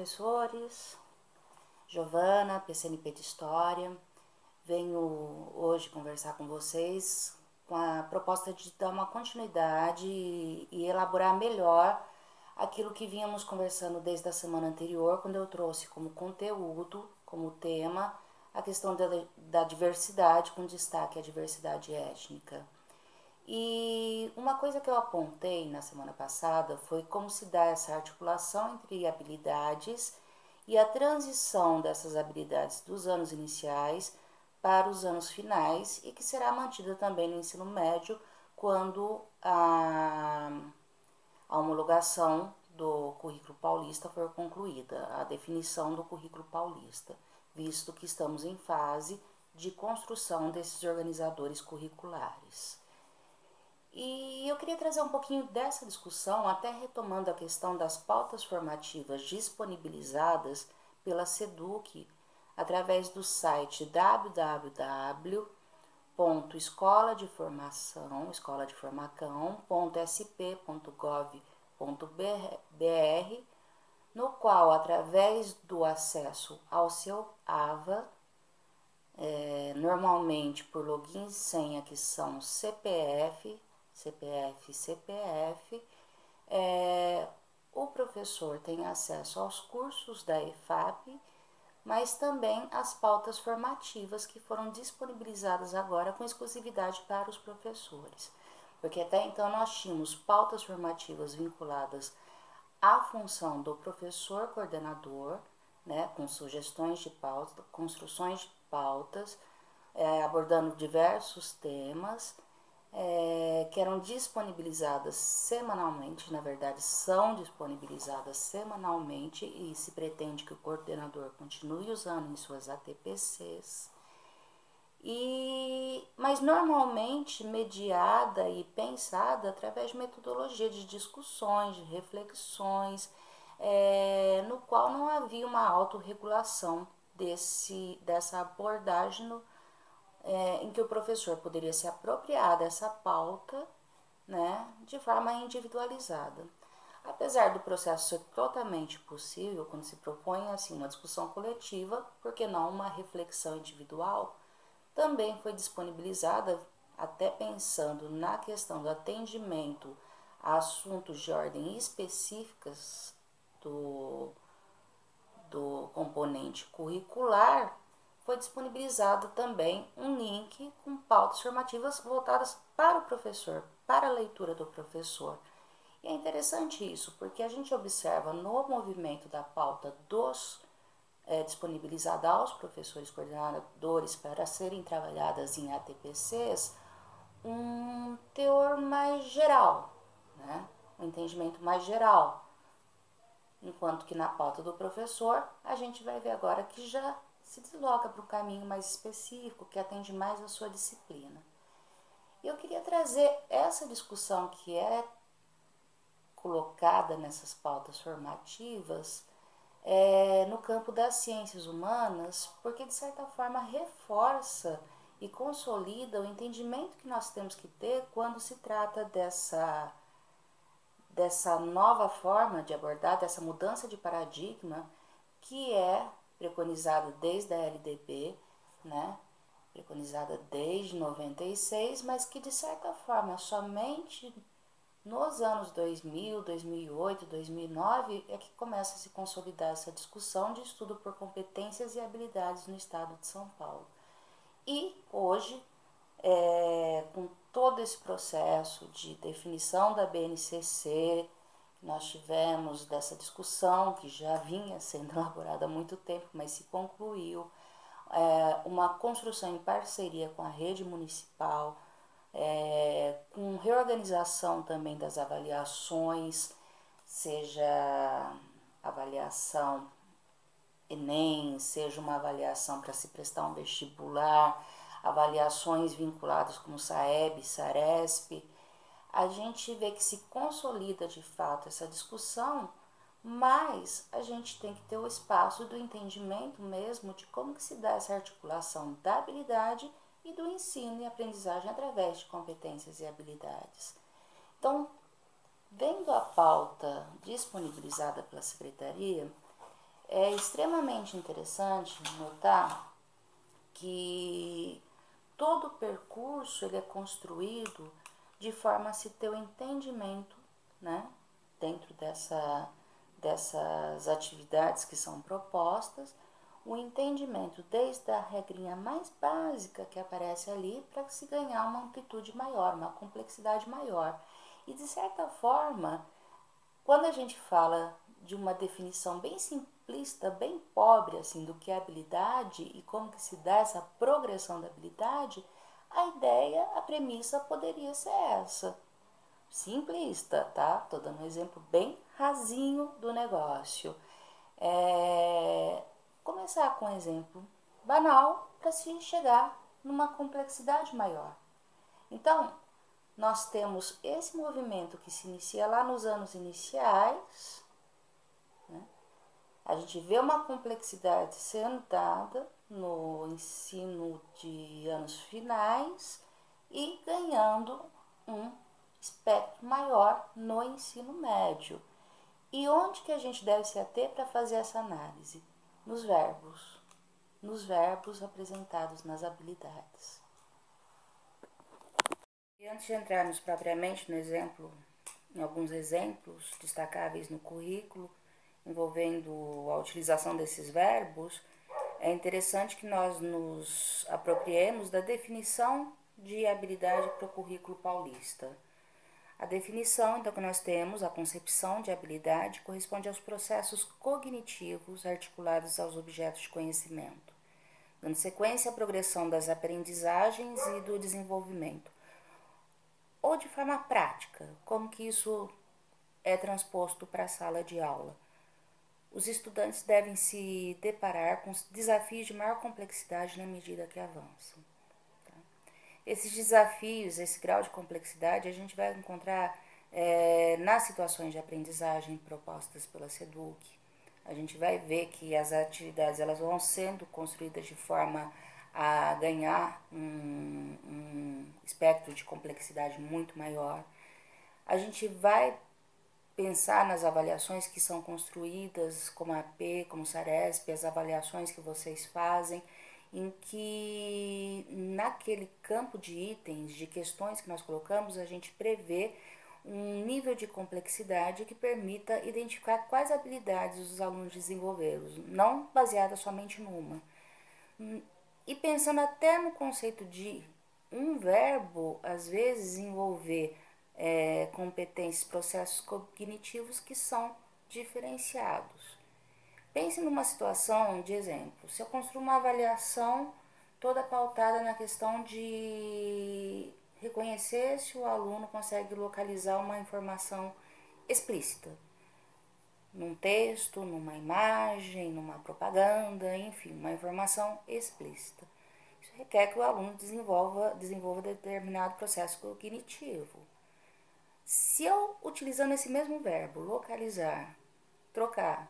professores, Giovana, PCNP de História. Venho hoje conversar com vocês com a proposta de dar uma continuidade e elaborar melhor aquilo que vínhamos conversando desde a semana anterior, quando eu trouxe como conteúdo, como tema, a questão da diversidade, com destaque à diversidade étnica. E uma coisa que eu apontei na semana passada foi como se dá essa articulação entre habilidades e a transição dessas habilidades dos anos iniciais para os anos finais e que será mantida também no ensino médio quando a homologação do currículo paulista for concluída, a definição do currículo paulista, visto que estamos em fase de construção desses organizadores curriculares. E eu queria trazer um pouquinho dessa discussão, até retomando a questão das pautas formativas disponibilizadas pela SEDUC através do site www.escoladeformacão.sp.gov.br, no qual, através do acesso ao seu AVA, normalmente por login e senha que são CPF, o professor tem acesso aos cursos da EFAP, mas também às pautas formativas que foram disponibilizadas agora com exclusividade para os professores. Porque até então nós tínhamos pautas formativas vinculadas à função do professor coordenador, né, com sugestões de pauta, construções de pautas, abordando diversos temas, que eram disponibilizadas semanalmente, na verdade são disponibilizadas semanalmente e se pretende que o coordenador continue usando em suas ATPCs, mas normalmente mediada e pensada através de metodologia de discussões, de reflexões, no qual não havia uma autorregulação dessa abordagem em que o professor poderia se apropriar dessa pauta, né, de forma individualizada. Apesar do processo ser totalmente possível, quando se propõe assim uma discussão coletiva, por que não uma reflexão individual, também foi disponibilizada, até pensando na questão do atendimento a assuntos de ordem específicas do componente curricular, foi disponibilizado também um link com pautas formativas voltadas para o professor, para a leitura do professor. E é interessante isso, porque a gente observa no movimento da pauta disponibilizada aos professores coordenadores para serem trabalhadas em ATPCs, um teor mais geral, né? Um entendimento mais geral. Enquanto que na pauta do professor, a gente vai ver agora que já se desloca para um caminho mais específico, que atende mais a sua disciplina. E eu queria trazer essa discussão que é colocada nessas pautas formativas no campo das ciências humanas, porque de certa forma reforça e consolida o entendimento que nós temos que ter quando se trata dessa nova forma de abordar, dessa mudança de paradigma que é preconizada desde a LDB, né? Preconizada desde 96, mas que de certa forma somente nos anos 2000, 2008, 2009 é que começa a se consolidar essa discussão de estudo por competências e habilidades no estado de São Paulo. E hoje, com todo esse processo de definição da BNCC, nós tivemos dessa discussão que já vinha sendo elaborada há muito tempo, mas se concluiu, uma construção em parceria com a rede municipal, com reorganização também das avaliações, seja avaliação Enem, seja uma avaliação para se prestar um vestibular, avaliações vinculadas como SAEB, SARESP, a gente vê que se consolida de fato essa discussão, mas a gente tem que ter o espaço do entendimento mesmo de como que se dá essa articulação da habilidade e do ensino e aprendizagem através de competências e habilidades. Então, vendo a pauta disponibilizada pela Secretaria, é extremamente interessante notar que todo o percurso ele é construído de forma a se ter o entendimento, né, dentro dessas atividades que são propostas, o entendimento desde a regrinha mais básica que aparece ali para se ganhar uma amplitude maior, uma complexidade maior. E de certa forma, quando a gente fala de uma definição bem simplista, bem pobre assim do que é habilidade e como que se dá essa progressão da habilidade, a ideia, a premissa poderia ser essa. Simplista, tá? Tô dando um exemplo bem rasinho do negócio. Começar com um exemplo banal para se chegar numa complexidade maior. Então, nós temos esse movimento que se inicia lá nos anos iniciais, né? A gente vê uma complexidade sendo dada no ensino de anos finais e ganhando um espectro maior no ensino médio. E onde que a gente deve se ater para fazer essa análise? Nos verbos apresentados nas habilidades. E antes de entrarmos propriamente no exemplo, em alguns exemplos destacáveis no currículo, envolvendo a utilização desses verbos, é interessante que nós nos apropriemos da definição de habilidade para o currículo paulista. A definição, então, que nós temos, a concepção de habilidade, corresponde aos processos cognitivos articulados aos objetos de conhecimento, dando sequência à progressão das aprendizagens e do desenvolvimento. Ou de forma prática, como que isso é transposto para a sala de aula. Os estudantes devem se deparar com desafios de maior complexidade na medida que avançam. Tá? Esses desafios, esse grau de complexidade, a gente vai encontrar nas situações de aprendizagem propostas pela SEDUC. A gente vai ver que as atividades elas vão sendo construídas de forma a ganhar um espectro de complexidade muito maior. A gente vai pensar nas avaliações que são construídas, como a AP, como o SARESP, as avaliações que vocês fazem, em que naquele campo de itens, de questões que nós colocamos, a gente prevê um nível de complexidade que permita identificar quais habilidades os alunos desenvolveram, não baseada somente numa. E pensando até no conceito de um verbo, às vezes envolver competências, processos cognitivos que são diferenciados. Pense numa situação de exemplo. Se eu construo uma avaliação toda pautada na questão de reconhecer se o aluno consegue localizar uma informação explícita, num texto, numa imagem, numa propaganda, enfim, uma informação explícita. Isso requer que o aluno desenvolva determinado processo cognitivo. Se eu, utilizando esse mesmo verbo, localizar, trocar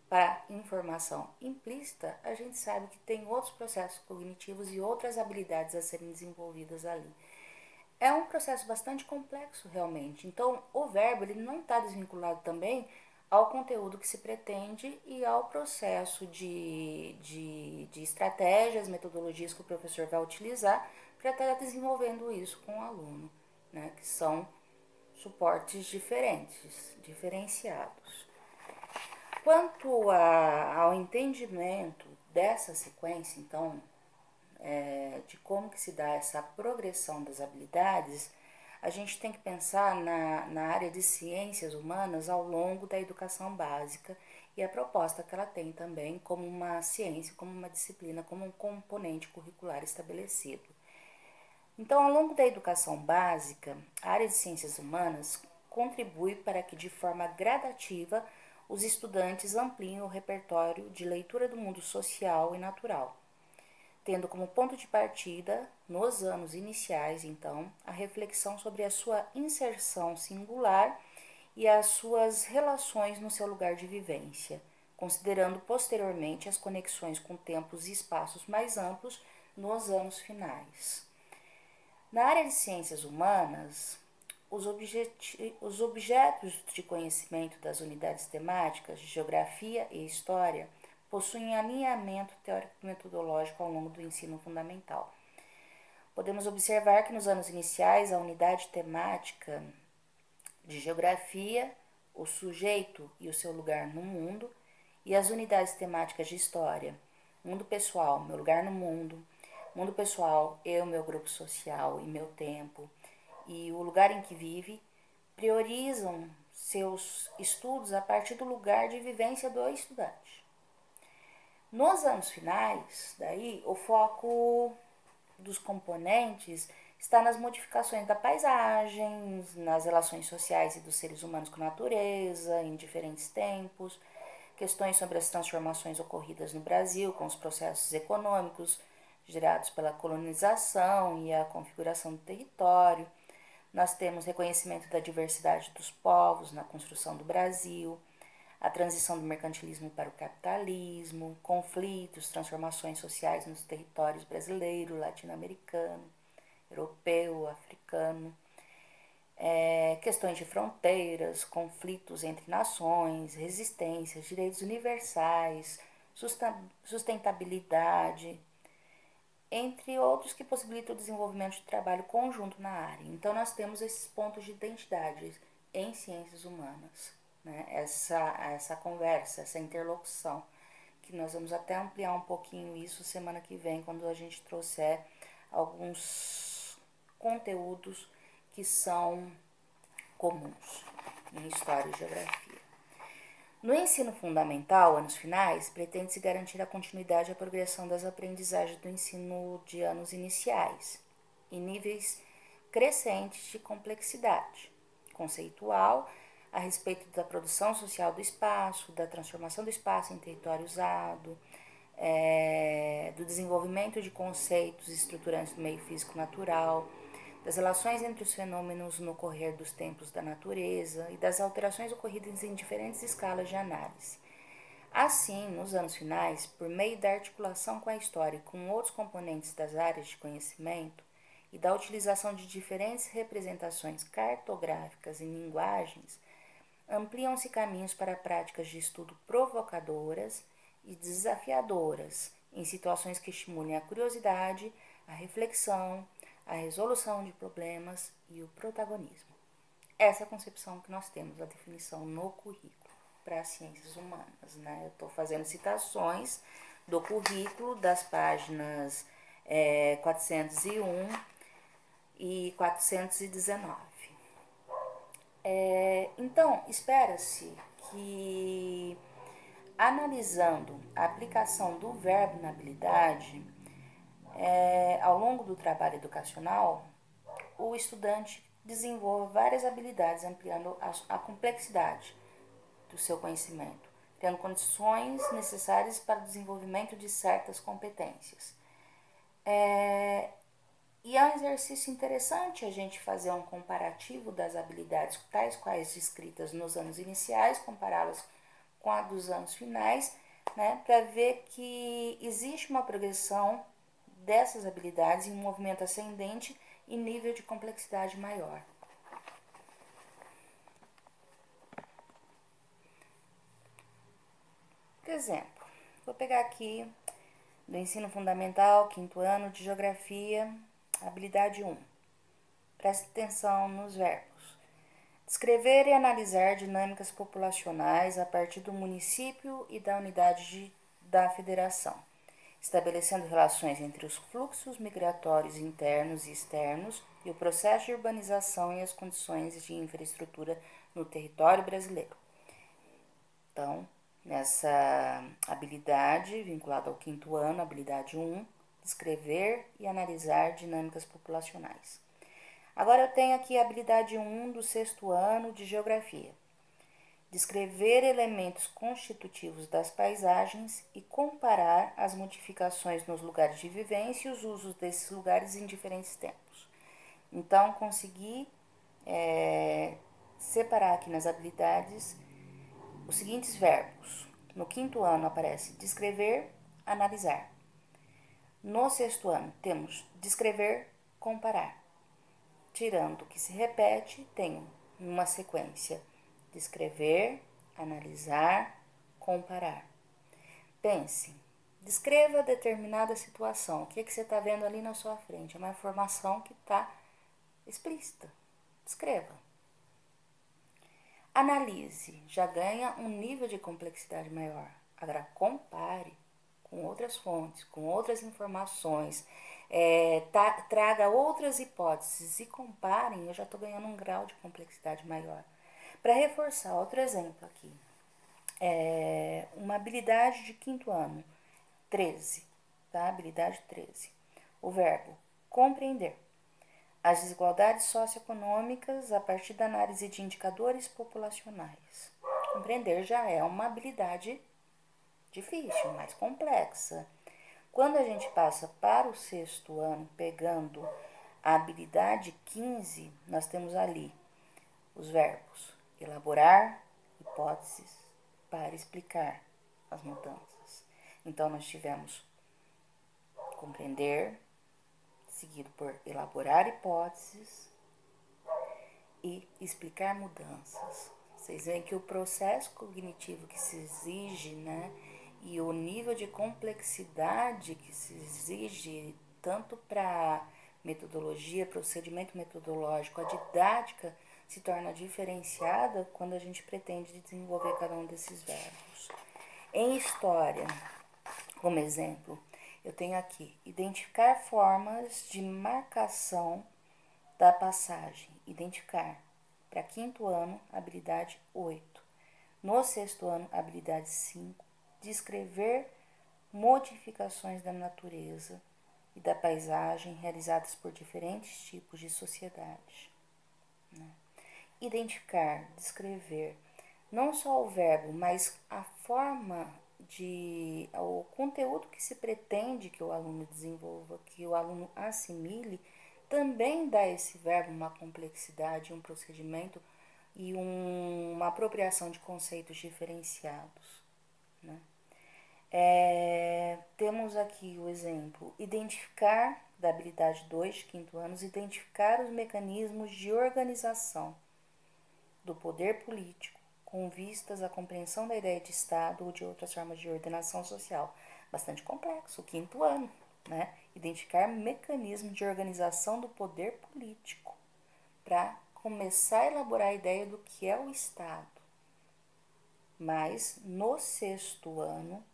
para informação implícita, a gente sabe que tem outros processos cognitivos e outras habilidades a serem desenvolvidas ali. É um processo bastante complexo, realmente. Então, o verbo ele não está desvinculado também ao conteúdo que se pretende e ao processo de estratégias, metodologias que o professor vai utilizar para estar desenvolvendo isso com o aluno, né? Que são suportes diferenciados. Quanto ao entendimento dessa sequência, então, de como que se dá essa progressão das habilidades, a gente tem que pensar na área de ciências humanas ao longo da educação básica e a proposta que ela tem também como uma ciência, como uma disciplina, como um componente curricular estabelecido. Então, ao longo da educação básica, a área de ciências humanas contribui para que, de forma gradativa, os estudantes ampliem o repertório de leitura do mundo social e natural, tendo como ponto de partida, nos anos iniciais, então, a reflexão sobre a sua inserção singular e as suas relações no seu lugar de vivência, considerando posteriormente as conexões com tempos e espaços mais amplos nos anos finais. Na área de ciências humanas, os objetos de conhecimento das unidades temáticas de geografia e história possuem alinhamento teórico-metodológico ao longo do ensino fundamental. Podemos observar que nos anos iniciais a unidade temática de geografia, o sujeito e o seu lugar no mundo, e as unidades temáticas de história, mundo pessoal, meu lugar no mundo, mundo pessoal, eu, meu grupo social e meu tempo, e o lugar em que vive, priorizam seus estudos a partir do lugar de vivência do estudante. Nos anos finais, daí, o foco dos componentes está nas modificações da paisagem, nas relações sociais e dos seres humanos com a natureza, em diferentes tempos, questões sobre as transformações ocorridas no Brasil, com os processos econômicos gerados pela colonização e a configuração do território. Nós temos reconhecimento da diversidade dos povos na construção do Brasil, a transição do mercantilismo para o capitalismo, conflitos, transformações sociais nos territórios brasileiro, latino-americano, europeu, africano, questões de fronteiras, conflitos entre nações, resistências, direitos universais, sustentabilidade, entre outros que possibilitam o desenvolvimento de trabalho conjunto na área. Então, nós temos esses pontos de identidade em ciências humanas, né? Essa conversa, essa interlocução, que nós vamos até ampliar um pouquinho isso semana que vem, quando a gente trouxer alguns conteúdos que são comuns em História e Geografia. No ensino fundamental, anos finais, pretende-se garantir a continuidade e a progressão das aprendizagens do ensino de anos iniciais, em níveis crescentes de complexidade conceitual, a respeito da produção social do espaço, da transformação do espaço em território usado, do desenvolvimento de conceitos estruturantes do meio físico natural, das relações entre os fenômenos no correr dos tempos da natureza e das alterações ocorridas em diferentes escalas de análise. Assim, nos anos finais, por meio da articulação com a história e com outros componentes das áreas de conhecimento e da utilização de diferentes representações cartográficas e linguagens, ampliam-se caminhos para práticas de estudo provocadoras e desafiadoras, em situações que estimulem a curiosidade, a reflexão, a resolução de problemas e o protagonismo. Essa é a concepção que nós temos, a definição no currículo para as ciências humanas, né? Eu estou fazendo citações do currículo das páginas 401 e 419. Então, espera-se que, analisando a aplicação do verbo na habilidade, ao longo do trabalho educacional, o estudante desenvolve várias habilidades, ampliando a complexidade do seu conhecimento, tendo condições necessárias para o desenvolvimento de certas competências. E é um exercício interessante a gente fazer um comparativo das habilidades tais quais descritas nos anos iniciais, compará-las com a dos anos finais, né, para ver que existe uma progressão dessas habilidades em um movimento ascendente e nível de complexidade maior. Por exemplo, vou pegar aqui do ensino fundamental, 5º ano de Geografia, habilidade 1. Preste atenção nos verbos. Descrever e analisar dinâmicas populacionais a partir do município e da unidade da federação, estabelecendo relações entre os fluxos migratórios internos e externos e o processo de urbanização e as condições de infraestrutura no território brasileiro. Então, nessa habilidade vinculada ao 5º ano, habilidade 1, descrever e analisar dinâmicas populacionais. Agora eu tenho aqui a habilidade 1 do 6º ano de Geografia. Descrever elementos constitutivos das paisagens e comparar as modificações nos lugares de vivência e os usos desses lugares em diferentes tempos. Então, consegui separar aqui nas habilidades os seguintes verbos. No 5º ano aparece descrever, analisar. No 6º ano temos descrever, comparar. Tirando o que se repete, tenho uma sequência: descrever, analisar, comparar. pense, descreva determinada situação. O que você está vendo ali na sua frente? É uma informação que está explícita. Descreva. Analise, já ganha um nível de complexidade maior. Agora, compare com outras fontes, com outras informações, traga outras hipóteses e comparem, eu já estou ganhando um grau de complexidade maior. Para reforçar, outro exemplo aqui, uma habilidade de quinto ano, 13, tá? Habilidade 13. O verbo compreender as desigualdades socioeconômicas a partir da análise de indicadores populacionais. Compreender já é uma habilidade difícil, mais complexa. Quando a gente passa para o sexto ano, pegando a habilidade 15, nós temos ali os verbos elaborar hipóteses para explicar as mudanças. Então, nós tivemos compreender, seguido por elaborar hipóteses e explicar mudanças. Vocês veem que o processo cognitivo que se exige, né, e o nível de complexidade que se exige tanto para metodologia, procedimento metodológico, a didática se torna diferenciada quando a gente pretende desenvolver cada um desses verbos. Em história, como exemplo, eu tenho aqui identificar formas de marcação da passagem. Identificar. Para quinto ano, habilidade 8. No sexto ano, habilidade 5. Descrever modificações da natureza e da paisagem realizadas por diferentes tipos de sociedade. Né? Identificar, descrever, não só o verbo, mas a forma o conteúdo que se pretende que o aluno desenvolva, que o aluno assimile, também dá esse verbo uma complexidade, um procedimento e uma apropriação de conceitos diferenciados. Né? Temos aqui o exemplo, identificar, da habilidade 2 de quinto anos, identificar os mecanismos de organização do poder político com vistas à compreensão da ideia de Estado ou de outras formas de ordenação social. Bastante complexo, o quinto ano, né? Identificar mecanismos de organização do poder político para começar a elaborar a ideia do que é o Estado. Mas no sexto ano,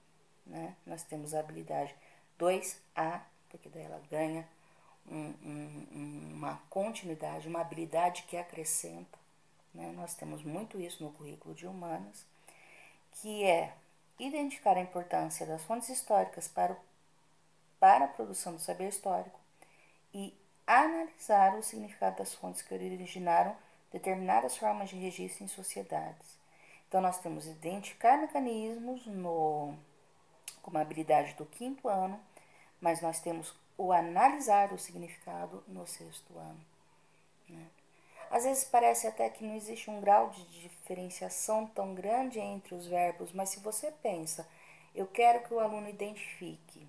né, nós temos a habilidade 2A, porque daí ela ganha uma continuidade, uma habilidade que acrescenta. Né? Nós temos muito isso no currículo de humanas, que é identificar a importância das fontes históricas para a produção do saber histórico e analisar o significado das fontes que originaram determinadas formas de registro em sociedades. Então, nós temos identificar mecanismos como habilidade do quinto ano, mas nós temos o analisar o significado no sexto ano. Né? Às vezes parece até que não existe um grau de diferenciação tão grande entre os verbos, mas se você pensa, eu quero que o aluno identifique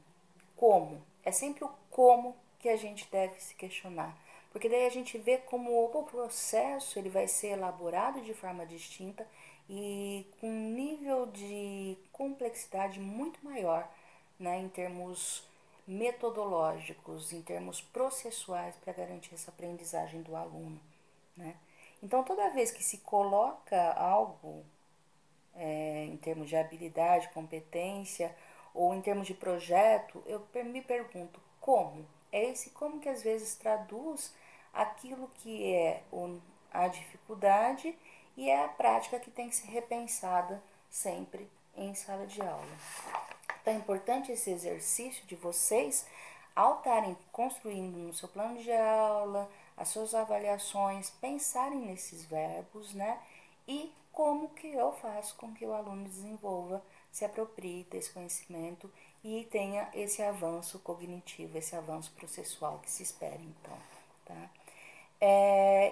como, é sempre o como que a gente deve se questionar, porque daí a gente vê como o processo ele vai ser elaborado de forma distinta e com um nível de complexidade muito maior, né, em termos metodológicos, em termos processuais para garantir essa aprendizagem do aluno. Né? Então, toda vez que se coloca algo em termos de habilidade, competência ou em termos de projeto, eu me pergunto como? É esse como que às vezes traduz aquilo que é a dificuldade e é a prática que tem que ser repensada sempre em sala de aula. Então é importante esse exercício de vocês, ao estarem construindo no seu plano de aula, as suas avaliações, pensarem nesses verbos, né? E como que eu faço com que o aluno desenvolva, se aproprie desse conhecimento e tenha esse avanço cognitivo, esse avanço processual que se espera, então, tá?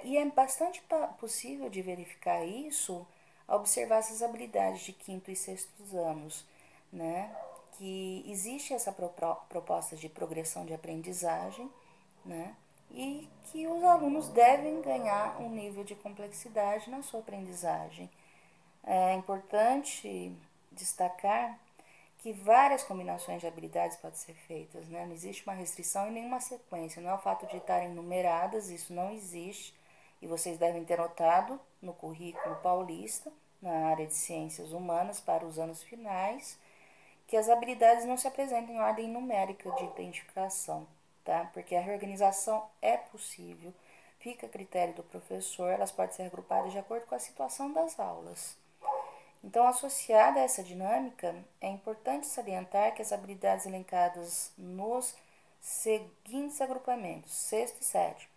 E é bastante possível de verificar isso ao observar essas habilidades de quinto e sextos anos, né? Que existe essa proposta de progressão de aprendizagem, né? E que os alunos devem ganhar um nível de complexidade na sua aprendizagem. É importante destacar que várias combinações de habilidades podem ser feitas, né? Não existe uma restrição e nenhuma sequência. Não é o fato de estarem numeradas, isso não existe. E vocês devem ter notado no currículo paulista, na área de ciências humanas, para os anos finais, que as habilidades não se apresentam em ordem numérica de identificação, tá? Porque a reorganização é possível, fica a critério do professor, elas podem ser agrupadas de acordo com a situação das aulas. Então, associada a essa dinâmica, é importante salientar que as habilidades elencadas nos seguintes agrupamentos, sexto e sétimo,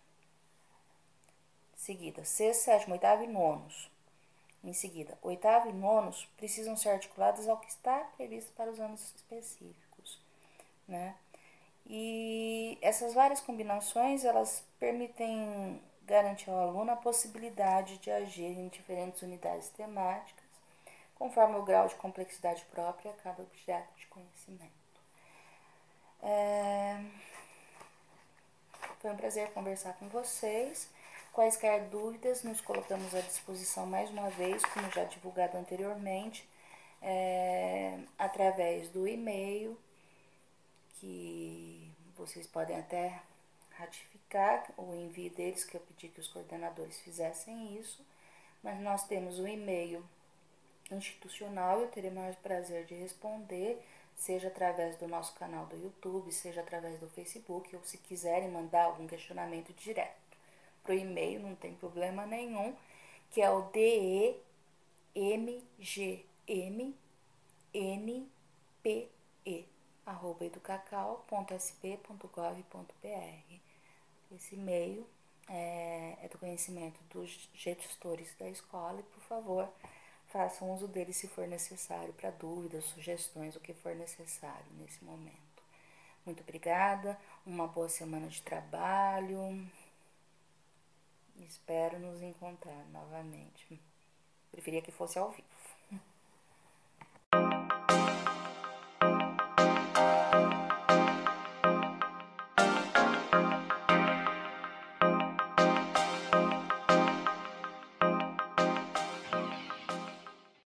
seguida, sexto, sétimo, oitavo e nonos. Em seguida, oitavo e nonos precisam ser articuladas ao que está previsto para os anos específicos, né? E essas várias combinações, elas permitem garantir ao aluno a possibilidade de agir em diferentes unidades temáticas, conforme o grau de complexidade própria a cada objeto de conhecimento. Foi um prazer conversar com vocês. Quaisquer dúvidas, nos colocamos à disposição mais uma vez, como já divulgado anteriormente, através do e-mail, que vocês podem até ratificar o envio deles, que eu pedi que os coordenadores fizessem isso, mas nós temos o e-mail institucional e eu terei o maior prazer de responder, seja através do nosso canal do YouTube, seja através do Facebook, ou se quiserem mandar algum questionamento direto pro e-mail, não tem problema nenhum, que é o demgme@educacau.sp.gov.br. Esse e-mail é do conhecimento dos gestores da escola e, por favor, façam uso dele se for necessário, para dúvidas, sugestões, o que for necessário nesse momento. Muito obrigada, uma boa semana de trabalho. Espero nos encontrar novamente. Preferia que fosse ao vivo.